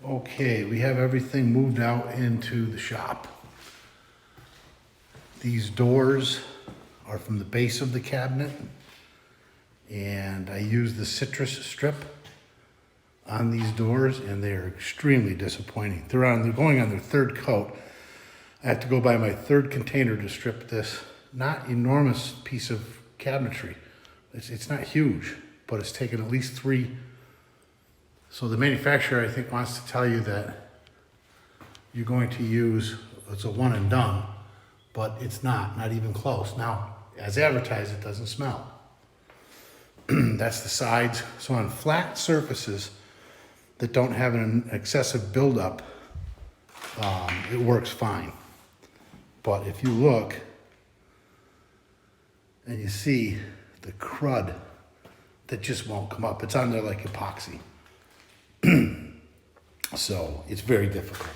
Okay, we have everything moved out into the shop. These doors are from the base of the cabinet, and I used the citrus strip on these doors, and they are extremely disappointing. They're going on their third coat. I have to go buy my third container to strip this not enormous piece of cabinetry. It's not huge, but it's taken at least 3. So the manufacturer, I think, wants to tell you that you're going to use, it's a one and done, but it's not even close. Now, as advertised, it doesn't smell. That's the sides. So on flat surfaces that don't have an excessive buildup, it works fine. But if you look and you see the crud that just won't come up, it's on there like epoxy. So it's very difficult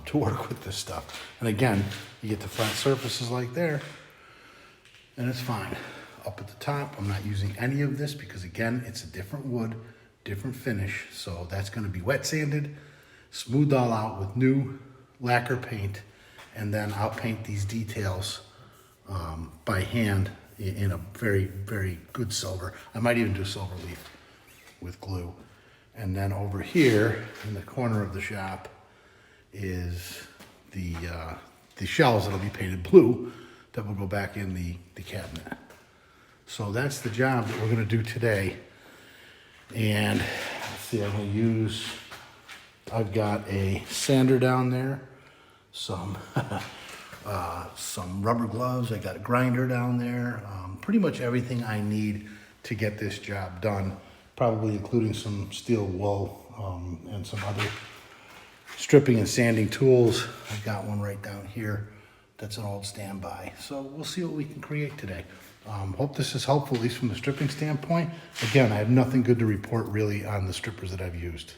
to work with this stuff. And again, you get the flat surfaces like there, and it's fine. Up at the top, I'm not using any of this because again, it's a different wood, different finish. So that's gonna be wet sanded, smoothed all out with new lacquer paint, and then I'll paint these details by hand in a very, very good silver. I might even do silver leaf with glue. And then over here in the corner of the shop is the shelves that'll be painted blue that will go back in the cabinet. So that's the job that we're gonna do today. And let's see, I've got a sander down there, some rubber gloves, I got a grinder down there, pretty much everything I need to get this job done. Probably including some steel wool and some other stripping and sanding tools. I've got one right down here that's an old standby. So we'll see what we can create today. Hope this is helpful, at least from the stripping standpoint. Again, I have nothing good to report really on the strippers that I've used.